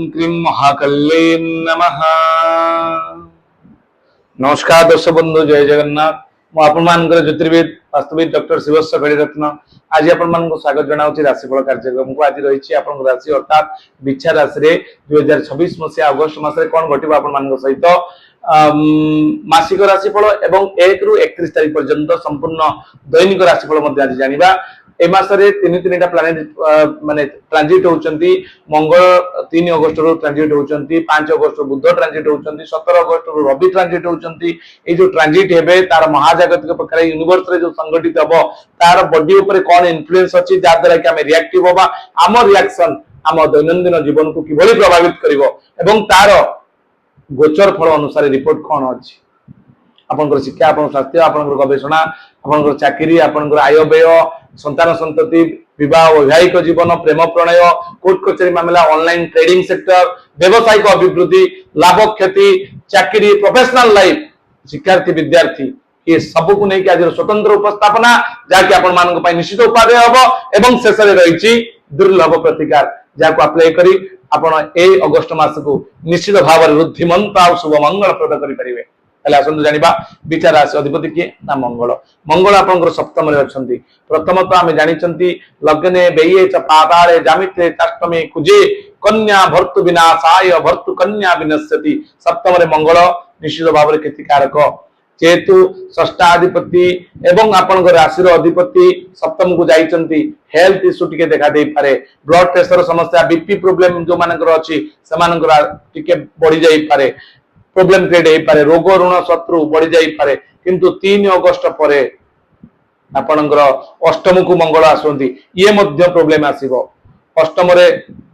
क्रीं महाकल्ले नमः। नमस्कार दर्शक बंधु, जय जगन्नाथ। मु आपण मानकर ज्योतिर्विद वास्तविक डॉक्टर शिवस्व फेड़ीरत्न आज आपण मान स्वागत जनाऊँ राशिफल कार्यक्रम को। आज रही आपण राशि अर्थात बिछा राशि रे 2026 मसीहा अगस्त मास कौन घटव आपण सहित मासिक राशिफल एवं 1 रु 31 तारीख पर्यंत संपूर्ण दैनिक राशिफल आज जानिबा। ए मासरे तीन प्लानेट माने ट्रांजिट होउचंती। मंगल 3 अगस्त रु ट्रांजिट होउचंती, 5 अगस्त बुध ट्रांजिट होउचंती, 17 अगस्त रु रवि ट्रांजिट होउचंती। ए जो ट्रांजिट हेबे तार महाजागतिक प्रकार यूनिवर्स रे जो संगठित हबो तार बॉडी ऊपर कोन इन्फ्लुएंस अछि जा द्वारा कि हम रिएक्टिव होबा, हम रिएक्शन हम दैनंदिन जीवन को किभली प्रभावित करिवो एवं तार गोचर फल अनुसार रिपोर्ट कोन अछि। आपनकर शिक्षा, आपन स्वास्थ्य, आपनकर गवेषणा, आपनकर चाकरी, आपनकर आय व्यय, संतान संतति, विवाह, वैवाहिक जीवन, प्रेम प्रणय, कोर्ट कचेरी मामला, ऑनलाइन ट्रेडिंग सेक्टर, व्यवसायिक अभिवृद्धि, लाभ क्षति, चाकरी, प्रोफेशनल लाइफ, शिक्षार्थी विद्यार्थी, ये सब को नहीं कि आज स्वतंत्र उपस्थापना जाकि आपण मानक पई निश्चित उपादेय हबो एवं शेष रे रहिछि दुर्लभ प्रतिकार जाको अप्लाई करी आपण ए अगस्त मास को निश्चित भाव रे रुद्धिमंत आ शुभ मंगल प्रद करि परिबे। पहले आसंतु जानिबा बिचार राशि अधिपति किए ना मंगल। मंगल आपनकर सप्तम रे अछंती। प्रथमतः आमे जानिचंती लग्ने बेये च पाताले जामित्रे काष्टमे कुजे कन्या भर्तु विनाशाय भर्तु कन्या विनश्यति। सप्तम रे मंगल निश्चित भाव रे क्षतिकारक जेतु षष्ठाधिपति एवं आपनकर राशि रो अधिपति सप्तम को जाइचंती। हेल्थ इश्यू टिके देखा दे पारे, ब्लड प्रेशर समस्या, बीपी प्रॉब्लम जो मानकर अछि समानकर टिके बढ़ी जाई पारे, प्रॉब्लम क्रिएट हो पारे, रोग ऋण शत्रु बढ़ी जाई पारे। किंतु 3 अगस्त परे आपनकर अष्टम को मंगल आसंती, ये मध्य प्रॉब्लम आसीबो। अष्टम रे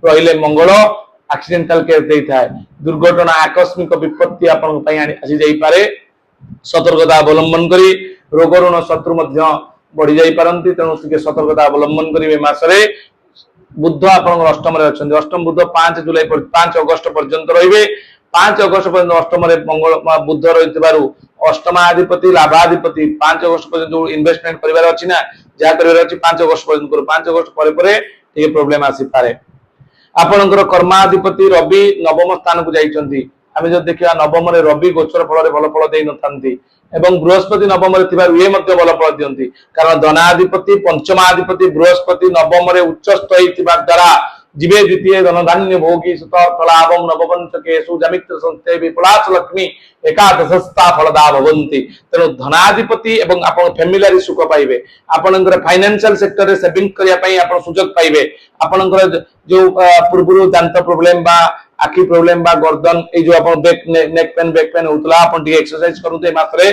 रहिले मंगल एक्सीडेंटल केस देई थाए, दुर्घटना आकस्मिक विपत्ति आपन पई आसी जाई पारे। सतर्कता अवलंबन करी रोग ऋण शत्रु मध्य बढ़ी जाई पारंती, तेणु के सतर्कता अवलंबन करी मासरे। बुध आपन अष्टम रे अछंती। अष्टम बुध 5 जुलाई 5 अगस्त पर्यंत रहिबे। 5 अगस्त पर्यंत अष्टम रे मंगल बुध रहितबारु अष्टमाधिपति लाभाधिपति 5 अगस्त पर्यंत जो इन्वेस्टमेंट करिवार अछि ना, जा करिवार अछि 5 अगस्त पर्यंत करू। 5 अगस्त परे परे ये प्रॉब्लम आसी पारे। आपनकर कर्माधिपति रवि नवम स्थान को जाइचंती। आमे जो देखिया नवम रे रवि गोचर फल रे भल फल देई नथांती एवं बृहस्पति नवम रे थिबारु ये मध्य भल फल दियंती। कारण धनाधिपति पंचमाधिपति बृहस्पति नवम रे उच्चस्थ होइतिबा द्वारा जीवे द्वितीय धनधान्य भोगी सुत फलाभम नवपंचकेषु जमित्र संस्थे विपुलाच लक्ष्मी एकादशस्था फलदा भवन्ति। तेणु धनाधिपति एवं आपण फैमिली सुख पाइबे, आपनकर फाइनेंशियल सेक्टर रे सेविंग करिया पई आपण सुजोग पाइबे। आपनकर जो पूर्वरु दांत प्रॉब्लम बा आखि प्रॉब्लम बा गर्दन ए जो आपण नेक पेन होतला आपण टी एक्सरसाइज करूते मासरे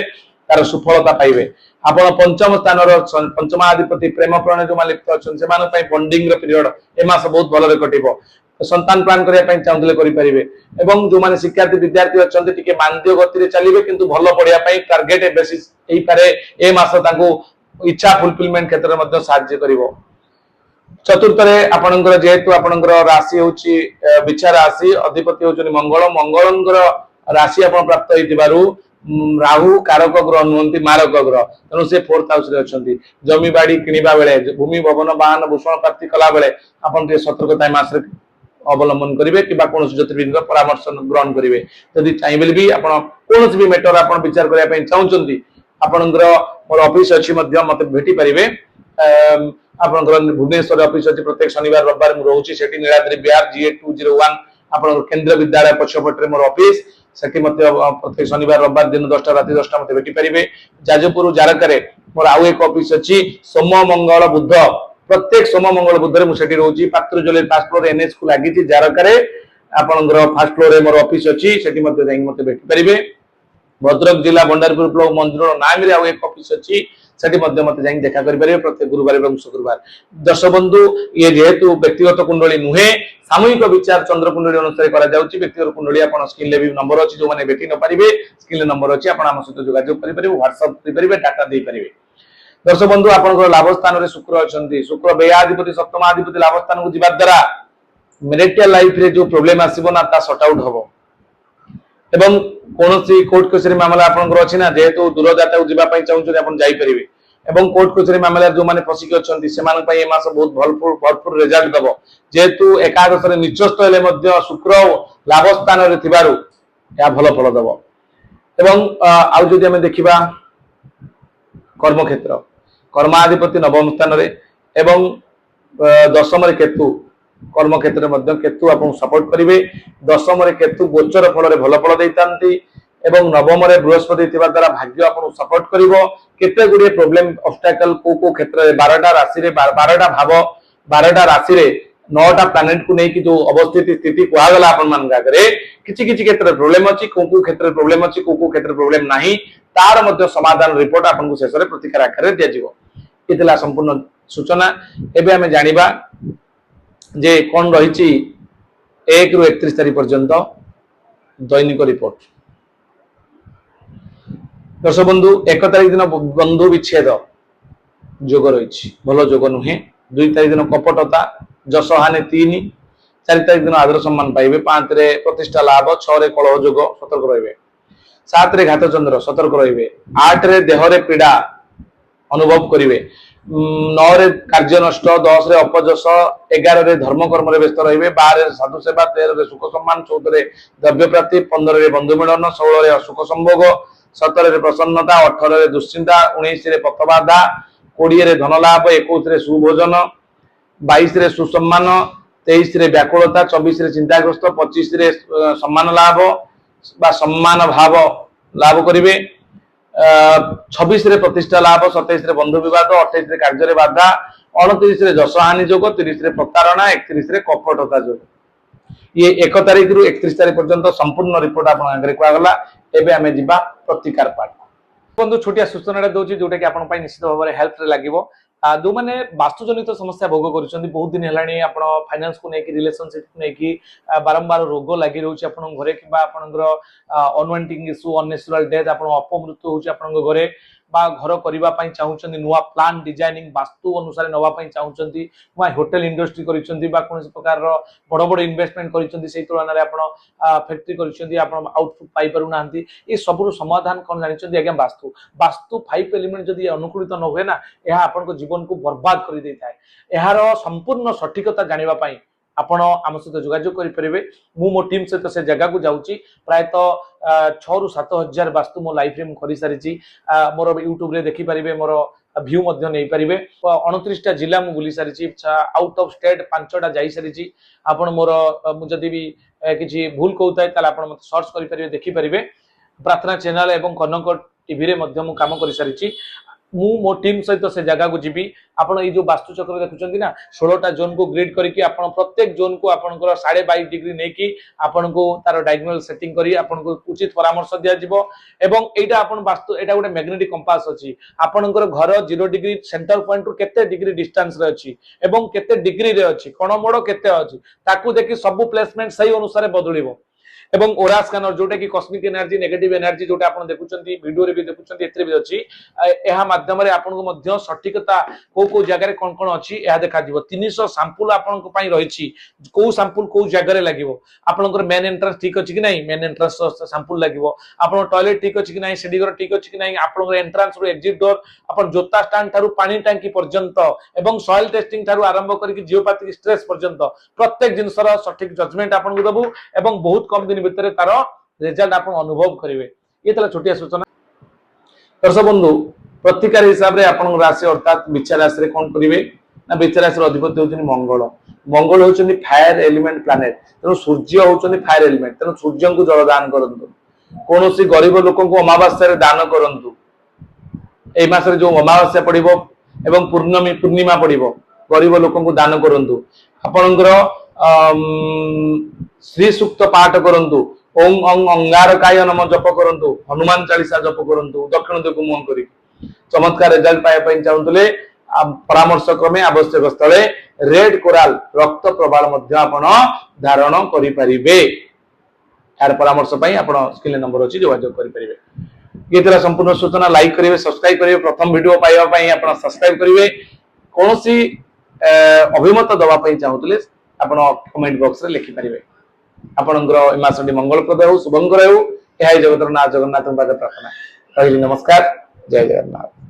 तार सुफलता पाइबे। आपण पंचम स्थान रो पंचमाधिपति प्रेम प्रणय जो लिप्त अछन से मान पई बॉन्डिंग रो पीरियड ए मास बहुत भलो रे कटिबो। संतान प्लान करिया पई चाहुले करि परिबे एवं जो माने शिक्षार्थी विद्यार्थी अछन टिके मानदीय गति रे चलिबे, किंतु भलो पढिया पई टारगेट बेसिस एई पारे ए मास तांको इच्छा फुलफिलमेंट क्षेत्र रे मध्ये सहाय्य करिवो। चतुर्थ रे आपनकर जेहेतु आपनकर राशि होची बिछा राशि, अधिपति होचनि मंगल। मंगलंकर राशि आपण प्राप्त होइतिबारु राहु कारक ग्रह नुहंती, मारक ग्रह, तेणु से 4th हाउस रे अछंती। जमी बाड़ी किनिबा बेले, भूमि भवन वाहन भूषण प्राप्ति कला बेले आपण के सतर्कता मास रे अवलंबन करिवे किबा कोनोसी ज्योतिर्विद परामर्श ग्रहण करिवे। यदि चाहिबे भी आपण कोनोसी भी मैटर आपण विचार करिया पई चाहुचंती, आपनकर मोर ऑफिस अछि मध्य मते भेटी परिवे। आपनकर भुवनेश्वर ऑफिस अछि, प्रत्येक शनिवार रविवार मु रहउची सेठी नीलाद्री बिहार GA 201 आपनकर केंद्र विद्यालय पछपटरे मोर ऑफिस सेठी मते प्रत्येक शनिवार रविवार दिन 10टा राति 10टा मते भेटी परिवे। जाजपुर जारकारे मोर आउ एक ऑफिस अछि, सोम मंगल बुध प्रत्येक सोम मंगल बुध रे मु सेठी रहउची। पात्र जले फर्स्ट फ्लोर NH को लागिची जारकारे आपनकर फर्स्ट फ्लोर रे मोर ऑफिस अछि, सेठी मते जाई मते भेटी परिवे। भद्रक जिला भंडारपुर ब्लॉक मंदिर नाम रे आउ एक ऑफिस अछि, सेठी मध्य मते जाई देखा करि परिवे प्रत्येक गुरुवार एवं शुक्रवार। दर्शक बंधु, ये जेहेतु व्यक्तिगत कुंडली नुहे सामूहिक विचार चंद्र कुंडली अनुसार करा जाउची। व्यक्तिगत कुंडली आपण स्क्रीन ले भी नंबर अछि, जो माने बेटी न परिवे स्क्रीन ले नंबर अछि, आपण हम सहित जोगाजोग करि परिवे, व्हाट्सएप करि परिवे, डाटा दे परिवे। दर्शक बंधु, आपनकर लाभ स्थान रे शुक्र अछंती। शुक्र व्ययाधिपति सप्तमाधिपति लाभ स्थान को जिबा द्वारा मैरिटल लाइफ रे जो प्रॉब्लम आसीबो ना ता सॉर्ट आउट हबो एवं कोनोसी कोर्ट कचेरी मामला आपनकर अछि ना, जेहेतु दूर जाता जिबा पई चाहू आपण जाई परिवे। एवं कोर्ट कचेरी मामला जो माने फसिक अछंती सेमान पई ए मास बहुत भरपूर रिजल्ट दबो जेतु एकादश रे निचस्त हेले मध्य शुक्र लाभ स्थान रे थिबारु या भलो फल दबो एवं आउ जदि हम देखिबा कर्म क्षेत्र कर्माधिपति नवम स्थान रे एवं दशम रे केतु कर्म क्षेत्र में केतु आपन सपोर्ट करिवे दशम रे केतु गोचर फल रे भलो फल दैतांती एवं नवम रे बृहस्पति थिबा द्वारा भाग्य आपन सपोर्ट करिवो केते गुडी प्रॉब्लम ऑब्स्टैकल को क्षेत्र रे 12टा राशि रे 12टा भाव 12टा राशि रे 9टा प्लैनेट को नै कि जो अवस्थित स्थिति कोहा गला आपन मान गागरे किछि किछि क्षेत्र प्रॉब्लम अछि को क्षेत्र प्रॉब्लम अछि को क्षेत्र प्रॉब्लम नाही तार मध्य समाधान रिपोर्ट आपन को शेष रे प्रतिकार आकार रे दिया जिवो इतला संपूर्ण सूचना एबे हमें जानिबा जे कोन रहिछि 1 रु 31 तारिख पर्यंत दैनिक रिपोर्ट दर्शक बंधु 1 तारिख दिन बंधु विच्छेद जोग रही भल जोग नुहे 2 तारिख दिन कपटता जसहानि 3 4 तारिख दिन आदर सम्मान पाइबे 5 रे प्रतिष्ठा लाभ 6 रे कलह जोग सतर्क रहिबे 7 रे घात चंद्र सतर्क रहिबे 8 रे देह रे पीड़ा अनुभव करिवे 9 रे कार्य नष्ट 10 रे अपजस 11 रे धर्म कर्म रे व्यस्त रहिबे 12 रे साधु सेवा 13 रे सुख सम्मान 14 रे द्रव्य प्राप्ति 15 रे बंधु मिलन 16 रे असुख संभोग 17 रे प्रसन्नता 18 रे दुश्चिंता 19 रे पथबाधा 20 रे धन लाभ 21 रे सुभोजन 22 रे सुसम्मान 23 रे व्याकुलता 24 रे चिंताग्रस्त 25 रे सम्मान लाभ बा सम्मान भाव लाभ करिवे 26 रे प्रतिष्ठा लाभ 27 रे बंधु विवाद 28 रे कार्य रे बाधा 29 रे जसहानि जोग 30 रे प्रतारणा 31 रे कपटता जोग ये 1 तारिख रु 31 तारिख पर्यंत संपूर्ण रिपोर्ट आपन आगरे कोआ गला एबे हमें जिबा प्रतिकार पाठ बंधु छोटिया सूचना दोची जोटा कि आपन पई निश्चित भाव रे हेल्प रे लागिवो जो माने वास्तुजनित समस्या भोग करूछन्ती बहुत दिन हेलाणी आपण फाइनेंस को नेकी रिलेशनशिप को नेकी बारंबार रोग लागि रहउछि आपण घरे किबा आपनकर अनवांटिंग इश्यू अननेचुरल डेथ आपण अपमृत्यु होउछि आपण घरे बा घर करबा पई चाहुचन्ती नुवा प्लान डिजाइनिंग वास्तु अनुसार नवा पई चाहुचन्ती वा होटल इंडस्ट्री करिसन्ती बा कोन प्रकार रो बड़ बड़ इन्वेस्टमेंट करिसन्ती सेही तुलना रे आपण फैक्ट्री करिसन्ती आपण आउटपुट पाई परू नांती ए सबरो समाधान कोन जानिसन्ती आगे वास्तु वास्तु 5 एलिमेंट जदी अनुकूलित न होय ना एहा आपण को जीवन को बर्बाद करि देथाय एहारो संपूर्ण सठिकता जानिबा पई आपण आम सहित जोगाजोग करें मु मो टीम सहित से जगह को जाऊँगी प्रायतः 6 रु 7 हजार वास्तु मो लाइफ रे कर सारी मोर यूट्यूब रे देखि पारिबे मोर व्यू मध्य नहीं पारिबे 29टा जिला मु बुली सारी आउट ऑफ स्टेट 5टा जाई सारी आपण मोर जदि भी किछि भूल कहउताय ताला आपण मते सर्च करि पारिबे देखि पारिबे प्रार्थना चैनल एवं कनक टीवी रे मध्य मु काम करि सारी मु मो टीम सहित से जगह को जीवी आपण ये जो वास्तु चक्र देखुचंती ना 16टा जोन को ग्रिड करके आपण प्रत्येक जोन को आपनकर 22.5 डिग्री नै कि आपण को तार डायगोनल सेटिंग करी आपण को उचित परामर्श दिया जिवो एवं एटा आपण वास्तु एटा गोटे मैग्नेटिक कंपास अछि आपनकर घर 0 डिग्री सेंटर पॉइंट रु केते डिग्री डिस्टेंस रे अछि एवं केते डिग्री रे अछि कोण मोड़ केते अछि ताकू देखि सब प्लेसमेंट सही अनुसार बदलिबो एवं ओरा स्कैनर जोटा कि कॉस्मिक एनर्जी नेगेटिव एनर्जी जोटा आपण देखुचंती वीडियो रे भी देखुचंती एतरे भी अछि एहा माध्यम रे आपण को मध्य सटीकता को जगह रे कोन कोन अछि एहा देखा जिवो 300 सैंपल आपण को पई रहिछि को सैंपल को जगह रे लागिवो आपनकर मेन एंट्रेंस ठीक अछि कि नै मेन एंट्रेंस सैंपल लागिवो आपण टॉयलेट ठीक अछि कि नै सीढ़ी घर ठीक अछि कि नै आपनकर एंट्रेंस रो एग्जिट डोर आपण जोता स्टैंड थारु पानी टंकी पर्यंत एवं सॉइल टेस्टिंग थारु आरंभ करी कि जियोपैथिक स्ट्रेस पर्यंत प्रत्येक जिंसर सटीक जजमेंट आपण को दबु एवं बहुत कम दिन भितर तार रिजल्ट आपण अनुभव करिवे ये तला छोटिया सूचना दर्शक बंधु प्रतिकार हिसाब रे आपण राशि अर्थात विचार राशि रे कोन करिवे ना विचार राशि रो अधिपति होचनि मंगल मंगल होचनि फायर एलिमेंट प्लैनेट तेनो सूर्य होचनि फायर एलिमेंट तेनो सूर्य को जल दान करंतु कोनोसी गरीब लोक को अमावास्या रे दान करंतु ए मास रे जो अमावास्या पड़िबो एवं पूर्णिमा पड़िबो गरीब लोक को दान करंतु आपनकर श्री सूक्त पाठ करंतु ओं ओं अंगारकाय नम जप करंतु हनुमान चालीसा जप करंतु दक्षिण दिग मुह करी चमत्कार रिजल्ट पाए पई चाहुतले परामर्श क्रमे आवश्यक स्थले रेड कोराल रक्त प्रवाल मध्य आपण धारण करि परिबे यार परामर्श पई आपण स्क्रीन नंबर अछि जोगाजोग करि परिबे ये तरह संपूर्ण सूचना लाइक करिवे सब्सक्राइब करिवे प्रथम वीडियो पाइबा पई आपण सब्सक्राइब करिवे कोनोसी अभिमत दवा पई चाहुतले आपण कमेंट बॉक्स रे लिखि परिबे आपणकर मासटी मंगलप्रद हो शुभंकर हो यह जगतर ना जगन्नाथ प्रार्थना रही नमस्कार जय जगन्नाथ।